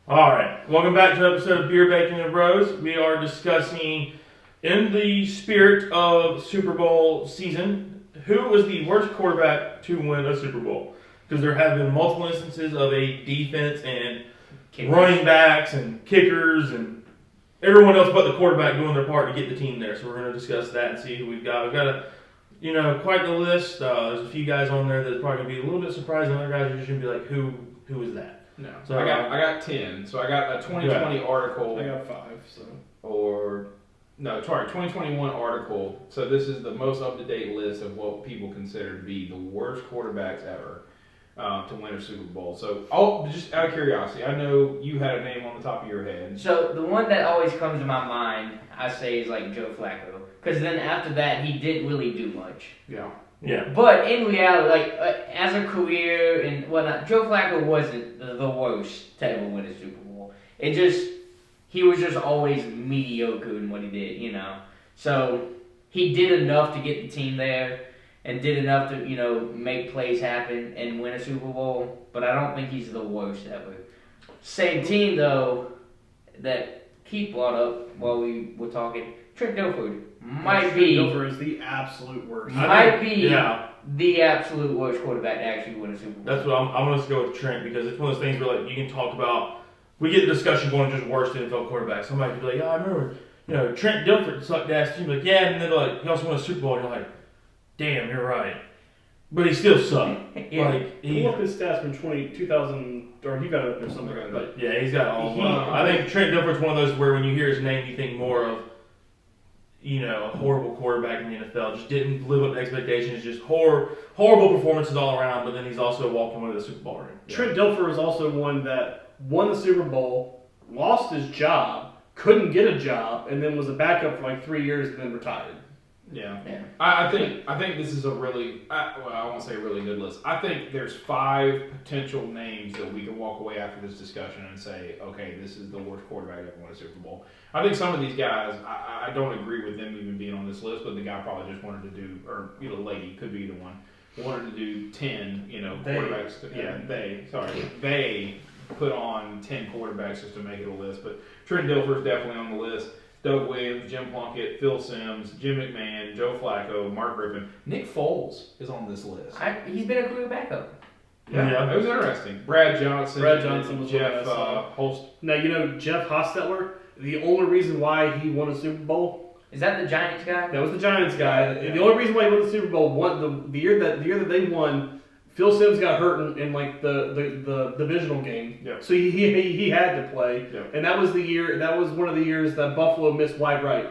All right, welcome back to an episode of Beer, Bacon, and Bros. We are discussing, in the spirit of Super Bowl season, who was the worst quarterback to win a Super Bowl? Because there have been multiple instances of a defense and running backs and kickers and everyone else but the quarterback doing their part to get the team there. So we're going to discuss that and see who we've got. We've got quite the list. There's a few guys on there that's probably going to be a little bit surprising. Other guys are just going to be like, who is that? No, So I got 10. So I got a 2020 article. I got 5. So 2021 article. So this is the most up to date list of what people consider to be the worst quarterbacks ever to win a Super Bowl. So, just out of curiosity, I know you had a name on the top of your head. So the one that always comes to my mind, I say, is like Joe Flacco, because then after that he didn't really do much. Yeah. Yeah. But in reality, as a career and whatnot, Joe Flacco wasn't the worst to ever win a Super Bowl. He was just always mediocre in what he did, you know. So he did enough to get the team there and did enough to, make plays happen and win a Super Bowl. But I don't think he's the worst ever. Same team, though, that Keith brought up while we were talking, Trent Dilfer might be Dilfer is the absolute worst. the absolute worst quarterback to actually win a Super Bowl. That's what I'm going to go with Trent, because it's one of those things where, like, you can talk about, we get the discussion going just worst NFL quarterback. Somebody could be like, I remember, Trent Dilfer sucked ass. You'd be like, yeah, and then like he also won a Super Bowl, and you're like, damn, you're right. But he still sucked. Yeah. Pull up his stats from 2000, or you got it up there somewhere. But Yeah, he's got all. I think Trent Dilfer's one of those where when you hear his name, you think more of, a horrible quarterback in the NFL. Just didn't live up to expectations. Just horrible performances all around. But then he's also walked away with a Super Bowl ring. Trent Dilfer is also one that won the Super Bowl, lost his job, couldn't get a job, and then was a backup for like 3 years and then retired. Yeah. Yeah. I think this is a really, I won't say a really good list. I think there's 5 potential names that we can walk away after this discussion and say, okay, this is the worst quarterback ever won a Super Bowl. I think some of these guys, I don't agree with them even being on this list, but the guy probably just wanted to do, or lady, could be either one, wanted to do 10, quarterbacks. They put on 10 quarterbacks just to make it a list. But Trent Dilfer's definitely on the list. Doug Williams, Jim Plunkett, Phil Simms, Jim McMahon, Joe Flacco, Mark Griffin. Nick Foles is on this list. He's been a career backup. Yeah, it was interesting. Brad Johnson was Jeff one I saw. Holst. Now, Jeff Hostetler, the only reason why he won a Super Bowl, Is that the Giants guy? that was the Giants guy. Yeah. The only reason why he won the Super Bowl, the year that they won, Phil Simms got hurt in like the divisional game, Yep. so he had to play, Yep. and that was the year. That was one of the years that Buffalo missed wide right,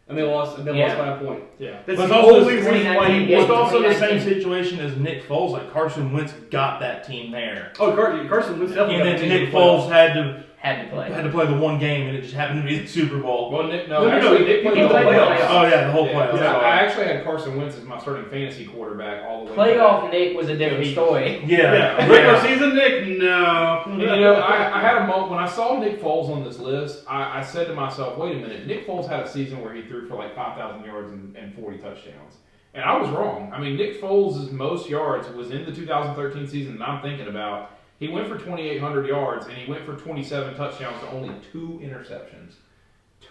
and they lost. And lost by a point. Yeah. That's But the also only it's reason why he It's won. also the same situation as Nick Foles. Like Carson Wentz got that team there, Oh, Carson Wentz definitely. and got the then team Nick to the playoffs. Foles had to play. play the one game, and it just happened to be the Super Bowl. Well, No, Nick he played played the the playoffs. playoffs. Oh yeah, the whole Yeah, playoffs. yeah. I actually had Carson Wentz as my starting fantasy quarterback all the way. Playoff Nick was a different story. Yeah. Regular season, Nick? No. And, I had a moment when I saw Nick Foles on this list. I said to myself, "Wait a minute." Nick Foles had a season where he threw for like 5,000 yards and 40 touchdowns, and I was wrong. I mean, Nick Foles' most yards was in the 2013 season that I'm thinking about. He went for 2,800 yards and he went for 27 touchdowns to only 2 interceptions.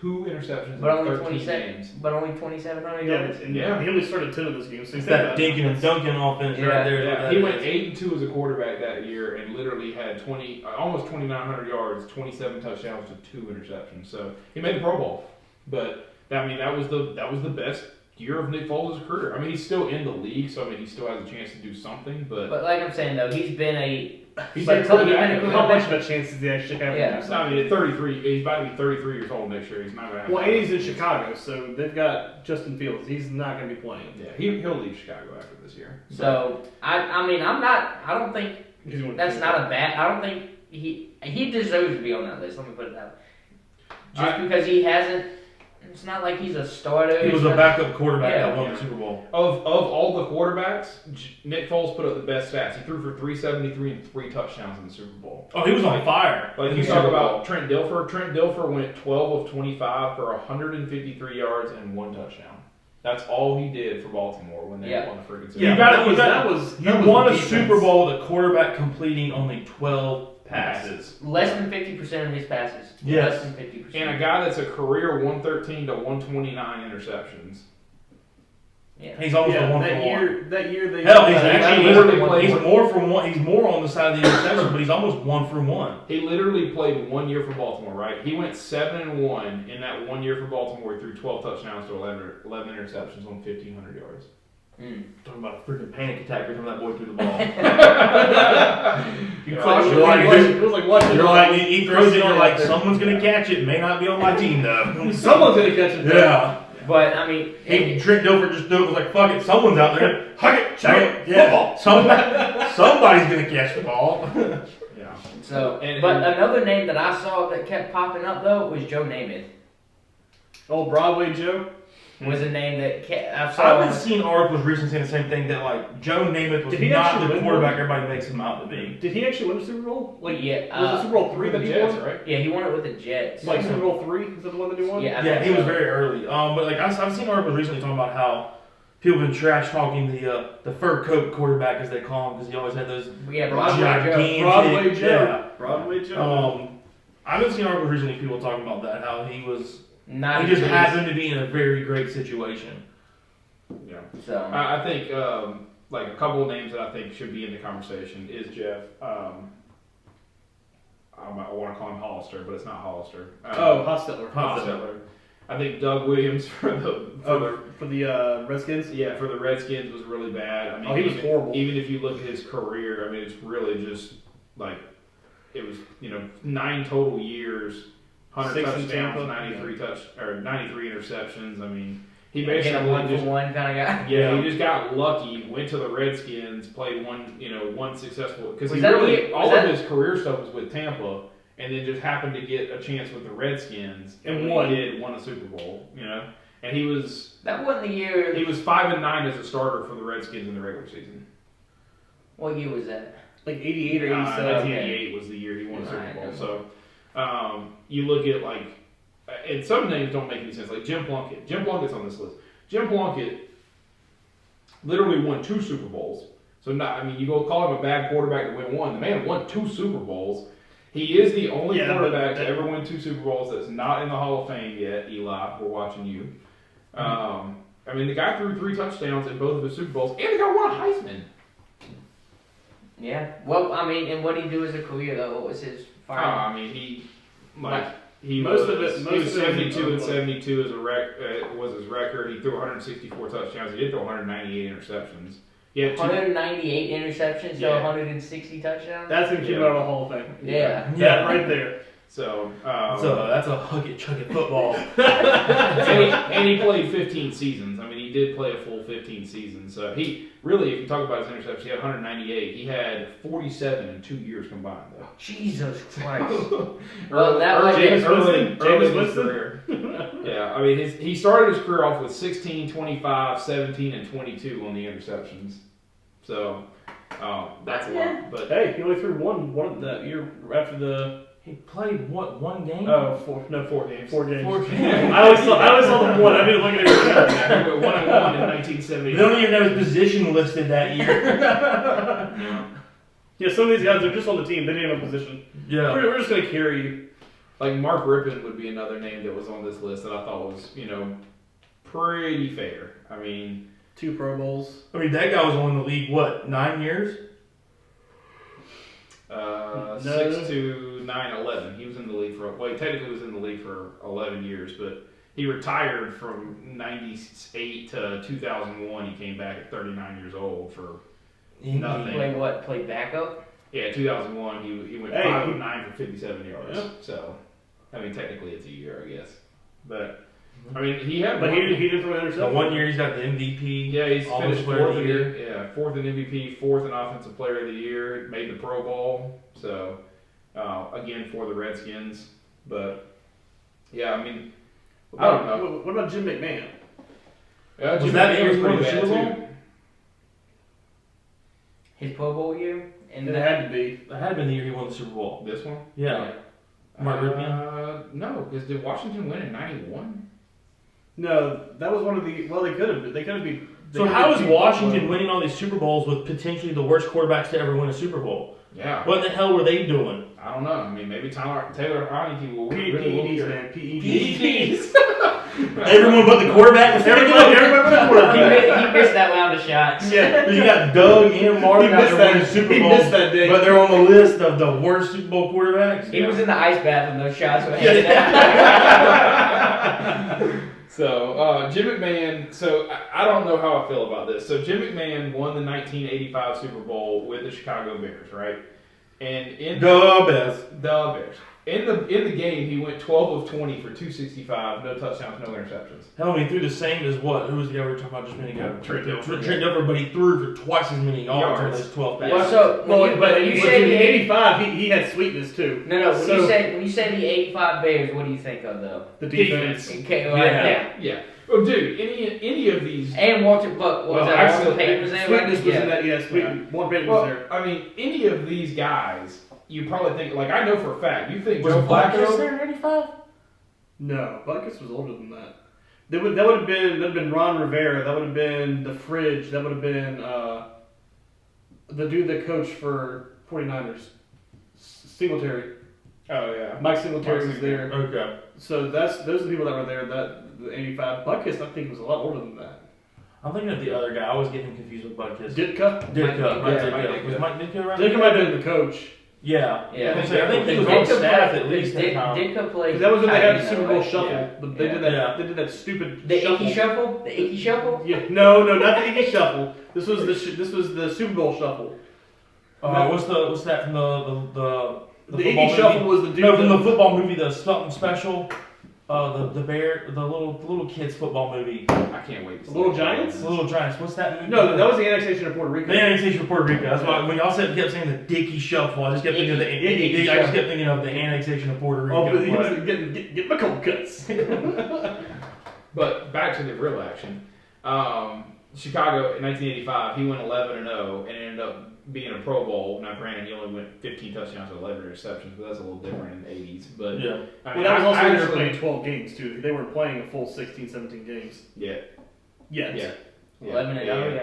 2 interceptions But in only 13 games. 2,700 Yeah, yards. and Yeah. he only started 10 of those games. So It's think that about it. dinking and dunking offense Yeah. right there. Yeah, he went 8-2 as a quarterback that year, and literally had almost 2,900 yards, 27 touchdowns to 2 interceptions. So he made the Pro Bowl, but that was the best year of Nick Foles' career. I mean, he's still in the league, so he still has a chance to do something. But But like I'm saying though, he's been a he's but been he's been a quarterback. career How much backup. of a chance does he actually have Yeah. to do I something? mean, at 33, he's about to be 33 years old next year. He's not going to have. Well, and he's in Chicago, so they've got Justin Fields. He's not going to be playing. Yeah, he'll leave Chicago after this year. So I mean I don't think He's going that's not a bad. I don't think he deserves to be on that list. Let me put it that way. Just because he hasn't. It's not like he's a starter. He was a backup quarterback Yeah. that won the Super Bowl. Of all the quarterbacks, Nick Foles put up the best stats. He threw for 373 and 3 touchdowns in the Super Bowl. Oh, he was on fire. Like in you the talk Super Bowl. about Trent Dilfer. Trent Dilfer went 12 of 25 for 153 yards and 1 touchdown. That's all he did for Baltimore when they won the freaking Super You Bowl. got that was you won a defense. Super Bowl with a quarterback completing only 12 passes. Less than 50% of his passes. Yes. Less than 50%. And a guy that's a career 113 to 129 interceptions. Yeah. He's almost a one for one. That year they Hell, he's actually literally played he's one. more from one. He's more on the side of the interception, but he's almost 1 for 1. He literally played 1 year for Baltimore, right? He went 7-1 in that 1 year for Baltimore. He threw 12 touchdowns to 11 interceptions on 1,500 yards. Talking about a freaking panic attack every time that boy threw the ball. You Yeah. caught You're like, it was like watching. You're like, he throws it, you're like, someone's gonna catch it. May not be on my team though. someone's gonna catch it. Yeah. But, I mean, Hey, Trent Dilfer just do it. Was like, fuck it. Someone's out there. Huck it. Chuck it. Yeah. Somebody's gonna catch the ball. Yeah. so, And- but and- another name that I saw that kept popping up, though, was Joe Namath. Old Broadway Joe. Was a name that I saw. I've been seeing articles recently saying the same thing, that like Joe Namath was Did he not actually the win quarterback one? everybody makes him out to be. Did he actually win the Super Bowl? Like, Yeah, was it Super Bowl 3 For that the he Jets, won? right? Yeah, he won it with the Jets. Like Super Bowl 3? Is that the one that he won? Yeah, I Yeah, think he was so. very early. But like I've seen articles recently talking about how people have been trash talking the fur coat quarterback, as they call him, because he always had those Yeah, Broadway Joe. gigantic. Broadway Joe. Yeah. Broadway Joe. I've been seeing articles recently, people talking about that, how he Not just good. happened to be in a very great situation. Yeah. So, I think like a couple of names that I think should be in the conversation is Jeff. I want to call him Hollister, but it's not Hollister. Hostetler. Hostetler. I think Doug Williams for the Redskins? yeah, for the Redskins was really bad. I mean, He was even, horrible. even if you look at his career, I mean, it's really just like it was 9 total years, 100 6 in touchdowns, Tampa. 93 interceptions. I mean, he again, basically a one just for one kind of guy. yeah, he just got lucky. Went to the Redskins, played one successful because Was he that really really- all was of that- his career stuff was with Tampa, and then just happened to get a chance with the Redskins And when won. He did won a Super Bowl, and he was That wasn't the year. 5-9 as a starter for the Redskins in the regular season. What year was that? Like 88 or 87. 1988 was the year he won a Super Right, Bowl. okay. So you look at like, and some names don't make any sense. Like Jim Plunkett. Jim Plunkett's on this list. Jim Plunkett literally won 2 Super Bowls. So you go call him a bad quarterback to win one. The man won 2 Super Bowls. He is the only Yeah, quarterback but- to ever win 2 Super Bowls that's not in the Hall of Fame yet. Eli, we're watching you. The guy threw 3 touchdowns in both of his Super Bowls, and the guy won a Heisman. Yeah. Well, and what did he do as a career though? What was his fire? He Most was of it- he most was of it was 72 and in 72 as was his record. He threw 164 touchdowns. He did throw 198 interceptions. He had 198 interceptions, so Yeah. 160 touchdowns. That's going to keep him out of the Hall of Fame. Yeah. That right there. So That's a huck it, chuck it football. and he played 15 seasons. He did play a full 15 seasons. So he really, if you talk about his interceptions, he had 198. He had 47 in 2 years combined, though. Jesus Christ. Well, that was Jameis early Winston? in Jameis his Winston? career. Yeah, he started his career off with 16, 25, 17, and 22 on the interceptions. So that's a lot. But Hey, he only threw one that year after the. He played one game? Oh, 4 games. 4 games. 4 games. I always saw the one. I didn't look at it. he went 1-1 in 1970. We don't even have his position listed that year. Yeah, some of these guys are just on the team. They didn't have a position. Yeah. We're just going to carry you. Like Mark Rippon would be another name that was on this list that I thought was, pretty fair. 2 Pro Bowls. That guy was only in the league, 9 years? 6 to 9, 11. He was in the league he technically was in the league for 11 years, but he retired from 98 to 2001. He came back at 39 years old for nothing. Play what? Play backup? Yeah, 2001. He went Hey, 5 of 9 for 57 yards. Yeah. So, technically it's a year, I guess. But he had. But one- he did throw an So interception. 1 year he's got the MVP. Yeah, he's Offensive finished Player of fourth the in Year. fourth in MVP, 4th in Offensive Player of the Year. Made the Pro Bowl. So again for the Redskins, but yeah, I don't know. What about Jim McMahon? Yeah, Was that the year he won pretty the bad Super too. Bowl? His Pro Bowl year? And It had to be. That had been the year he won the Super Bowl. This one? Yeah. Mark Rippon? No, because did Washington win in '91? No, that was one of the. Well, they could have. They could have been. So how is Washington winning all these Super Bowls with potentially the worst quarterbacks to ever win a Super Bowl? Yeah. What the hell were they doing? I don't know. I mean, maybe Taylor Heineke will PEDs, man. PEDs. Everyone but the quarterback was Everybody but the quarterback. He missed that round of shots. Yeah. You got Doug and Martin He out missed there winning that- Super he Bowl, missed that day. but they're on the list of the worst Super Bowl quarterbacks. He was in the ice bath when those shots were handed out. So, Jim McMahon, so I don't know how I feel about this. So, Jim McMahon won the 1985 Super Bowl with the Chicago Bears, right? And in The best. the Bears. In the game, he went 12 of 20 for 265, no touchdowns, no interceptions. Hell, he threw the same as what? Who was the guy we were talking about just a minute ago? Trent Dilfer. Trent Dilfer, but he threw for twice as many yards on Yards. those 12 passes. Well, so But when you in say the 85, he had sweetness too. no, when So- you say the '85 Bears, what do you think of though? The defense. Okay, well, Yeah. Yeah. Oh, dude, any of these. And Walter, but was Well, that actually, Walter Payton was there? Sweetness was yeah. in that, yes. Yeah. One Payton was Well, there. I mean, any of these guys, you probably think, like, I know for a fact, you think Was Joe Butkus Flacco. there in 85? No, Butkus was older than that. That would have been Ron Rivera. That would have been the Fridge. That would have been the dude that coached for 49ers, Singletary. Oh, yeah. Mike Singletary was there. Okay. So those are the people that were there. That the 85 Butkus, I think, was a lot older than that. I'm thinking of the other guy. I always get him confused with Butkus. Ditka. Ditka. Mike Yeah, Mike Ditka. Ditka. Was Mike Ditka right? Ditka might have been the coach. Yeah. Yeah. I think he was on staff at least that time. Ditka played. 'Cause that was when they had the tight Super end, Bowl right? shuffle. Yeah. They did that. Yeah. They did that stupid The shuffle. Icky Shuffle? The Icky Shuffle? Yeah, no, not the Icky Shuffle. This was the Super Bowl shuffle. What's that from the The football Icky Shuffle movie? was the dude. No, from the that- football movie, the something special. The little kids football movie. I can't wait to see The Little it. Giants? The Little Giants. What's that movie? No, that was the annexation of Puerto Rico. The annexation of Puerto Rico. That's why when y'all kept saying the Dicky Shuffle, I just kept thinking of the Icky I just Shuffle. kept thinking of the annexation of Puerto Rico. Oh, but he was get my cold cuts. But back to the real action. Chicago in 1985, he went 11-0 and ended up being a Pro Bowl. Now, granted, he only went 15 touchdowns with 11 interceptions, but that's a little different in the 80s. But Yeah. I Well, mean, that was also when they were actually- playing 12 games too. They weren't playing a full 16, 17 games Yeah, yet. yeah. 11 and 0,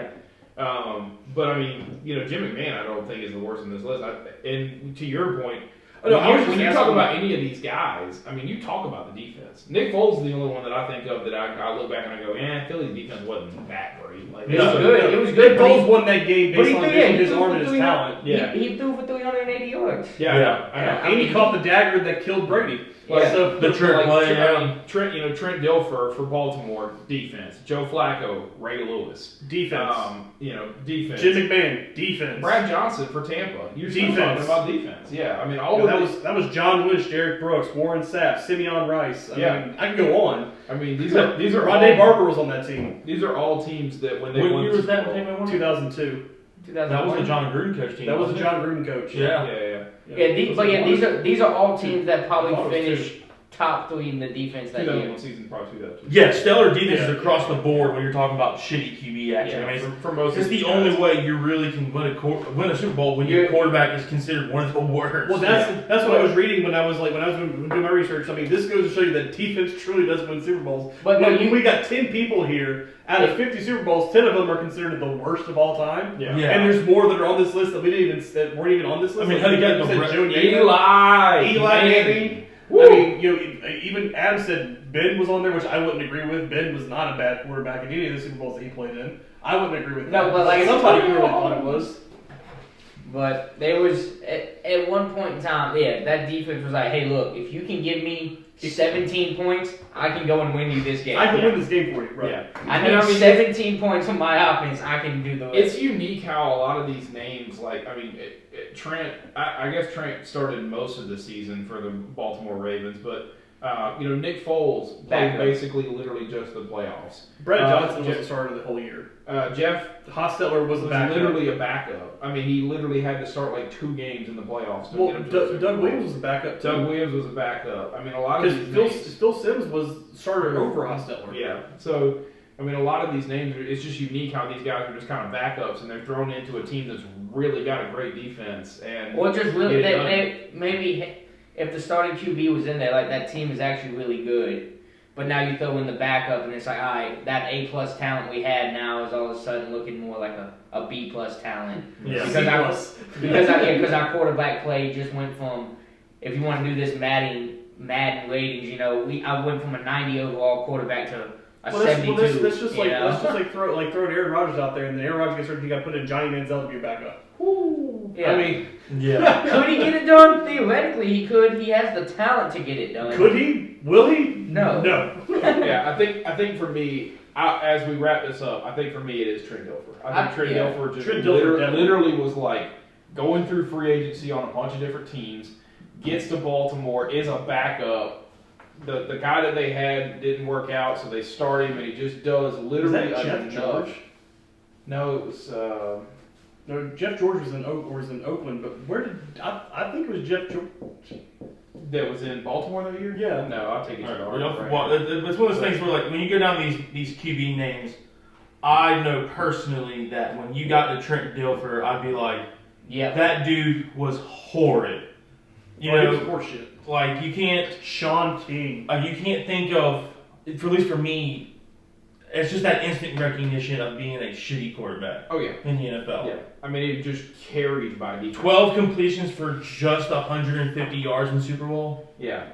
yeah. But I mean, Jim McMahon, I don't think is the worst in this list. And to your point, Oh, no, I was when just you talk asking- about any of these guys, I mean, you talk about the defense. Nick Foles is the only one that I think of that I look back and I go, Philly's defense wasn't that great. Like, It was good. It was good. Nick Foles won that game But based he on threw, yeah, he his threw arm for and his 300 talent. Yeah. He threw for 380 yards. Yeah, Yeah. I know. And he caught the dagger that killed Brady. Like, Yeah. The Trent play, Trent, yeah. I mean, Trent Dilfer for Baltimore defense. Joe Flacco, Ray Lewis. Defense. Defense. Jim McMahon, defense. Brad Johnson for Tampa. You're still Defense. talking about defense. Yeah, I mean all Yeah, of that these. was John Lynch, Derek Brooks, Warren Sapp, Simeon Rice. I Yeah. mean, I can go on. I mean these are Rondé all, Barber was on that team. These are all teams that when they What won year the was that Super when Bowl- they won? 2002. That was the John Gruden coach team. That was a wasn't it? John Gruden coach. Yeah. These are all teams that I probably thought it was finished top 3 in the defense that 2001 year. season, probably 2002. Yeah, stellar defenses Yeah. across the board when you're talking about shitty QB action. Yeah, I mean, for most it's of the these only guys. way you really can win a Super Bowl when your quarterback is considered one of the worst. Well, that's what I was reading when I was doing my research. I mean, this goes to show you that defense truly does win Super Bowls. But no, we got 10 people here out of 50 Super Bowls. 10 of them are considered the worst of all time. Yeah. Yeah. And there's more that are on this list that we didn't even that weren't even on this list. I mean, Like, how do you get you the said re- Joe Namath, Eli Man. Manning. Woo. I mean, even Adam said Ben was on there, which I wouldn't agree with. Ben was not a bad quarterback in any of the Super Bowls that he played in. I wouldn't agree with No, that. but like- somebody clearly thought it was. But there was at one point in time, that defense was like, hey, look, if you can give me 17 points, I can go and win you this game. I can win this game for you, right? Yeah. I And need I mean, 17 points on my offense. I can do the It's unique how a lot of these names, like, I mean, Trent, I guess Trent started most of the season for the Baltimore Ravens, but, Nick Foles played Backup. basically literally just the playoffs. Brad Johnson was Jeff- the starter the whole year. Jeff Hostetler was the was backup. literally a backup. I mean, he literally had to start like 2 games in the playoffs to Well, get him to the Super Doug Bowl. Williams was the backup too. Doug Williams was a backup. I mean, a lot of Because these Phil names. Sims was starter over Hostetler. Yeah. So, I mean, a lot of these names, it's just unique how these guys are just kind of backups and they're thrown into a team that's really got a great defense. And Or just really, get it done. maybe if the starting QB was in there, like that team is actually really good. But now you throw in the backup, and it's like, all right, that A+ talent we had now is all of a sudden looking more like a B+ talent. Yeah. Because our quarterback play just went from, if you want to do this Madden ratings, I went from a 90 overall quarterback to a 72. Let's just throw Aaron Rodgers out there, and then Aaron Rodgers gets hurt. You got to put in Johnny Manziel to be a backup. Yeah. I mean, Yeah. Could he get it done? Theoretically, he could. He has the talent to get it done. could he? Will he? No. No. Yeah, I think for me, as we wrap this up, I think for me it is Trent Dilfer. I think Trent Dilfer just literally was like going through free agency on a bunch of different teams, gets to Baltimore, is a backup. The guy that they had didn't work out, so they start him, and he just does literally Was that Jeff enough. George? No, it was. No, Jeff George was in Oakland, but where did I think it was Jeff George? That was in Baltimore that year? Yeah. No, I'll take it. It's one of those things where, like, when you go down these QB names, I know personally that when you got to Trent Dilfer, I'd be like, Yeah. that dude was horrid. You He know, was horseshit. like you can't Sean King. you can't think of, at least for me, it's just that instant recognition of being a shitty quarterback Oh yeah. in the NFL. Yeah. I mean, it just carried by defense. 12 completions for just 150 yards in the Super Bowl, Yeah.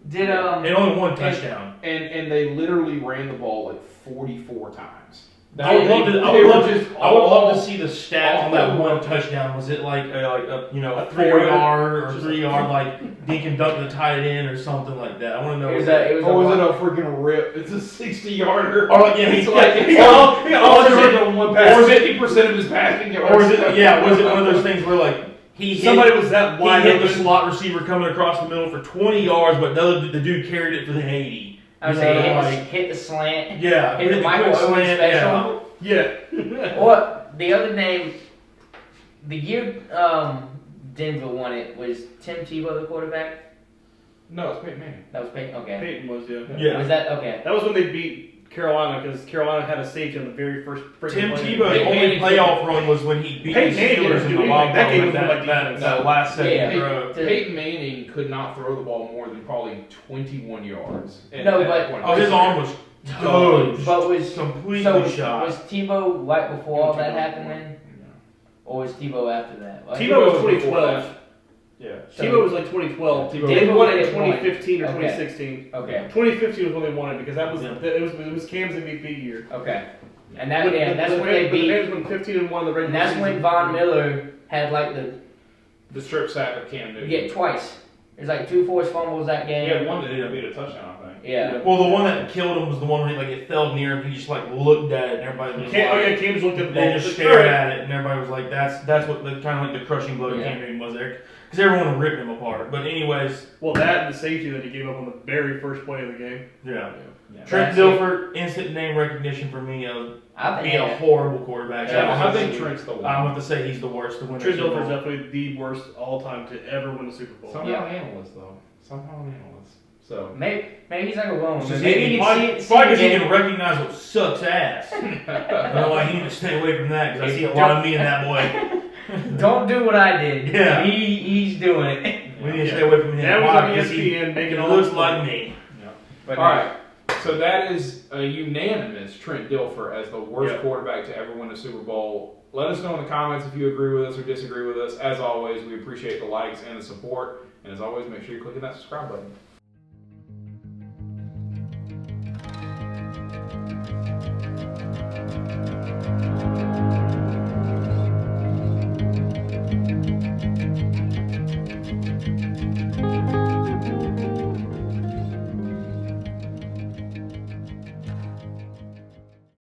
Did and only one touchdown. And they literally ran the ball like 44 times. I would love to. I They would were love, just I would love all- to see the stat all on that over. one touchdown. Was it like a A 4-yard or just 3-yard, like dink and dunk to tie it in or something like that? I want to know. It was what a, it was Or was a, it a freaking rip? It's a 60-yarder. Or like, yeah, it's he- like yeah, all or is it- on one or pass. is it- 50% of his passing yards. or is it? Yeah, was it one of those things where like he hit, Somebody was that he wide hit the open. slot receiver coming across the middle for 20 yards, but the dude carried it for the 80. I would You say know, hit the slant. Yeah, Hit the quick Michael Owen slant, special. Yeah. Or the other name, the year Denver won it, was Tim Tebow the quarterback? No, it's Peyton Manning. That was Peyton? Okay. Peyton was, yeah. Yeah. Was that, okay. That was when they beat Carolina because Carolina had a safety on the very first freaking Tim play. Tebow's Peyton only Manning- playoff run was when he beat the Peyton Manning Steelers didn't in do the wild anything. That card game with was by that defense. last second Yeah. throw. Peyton Manning could not throw the ball more than probably 21 yards. No, at but- that point. Oh, his arm was toast. But was completely so shot. was Tebow right before all that happened then, or was Tebow after that? Like, Tebow was before 2012. that. Yeah. so- Tebow was like 2012. Tebow- They won it in Denver won. 2015 or Okay. 2016. Okay, 2015 was when they won it because that was Yeah. it was Cam's MVP year. okay, and that's when they The beat, Rams won 15 and 1 the regular and that's when season. Von Miller had like The strip sack of Cam Newton. twice. There's like 2 forced fumbles that He game. had one that ended up being a touchdown, I think. Yeah. Well, the one that killed him was the one where it fell near him. He just like looked at it, and everybody was like, Cam's looked at the they ball. just Like, stared "All right." at it, and everybody was like, that's what the kind of like the crushing blow to Yeah. Cam Newton was there, because everyone ripped him apart. But anyways, Well, that and the safety that he gave up on the very first play of the game. yeah. Yeah. Trent That's Dilfer, instant name recognition for me of I think being a horrible quarterback. Yeah, I think I'm Trent's the one. going to say he's the worst to win. Trent the Super Dilfer is Bowl. definitely the worst all time to ever win a Super Bowl. Somehow an analyst, though. Somehow an analyst. So. maybe he's like a woman. It's just Maybe he probably can see because he it. can recognize what sucks ass. I know why he needs to stay away from that because I see a lot of me in that boy. Don't do what I did. Yeah. He's doing it. We need to stay away from him. That was Why? on Because he ESPN making all looks this like money. me. All right. So that is a unanimous Trent Dilfer as the worst Yeah. quarterback to ever win a Super Bowl. Let us know in the comments if you agree with us or disagree with us. As always, we appreciate the likes and the support. And as always, make sure you're clicking that subscribe button.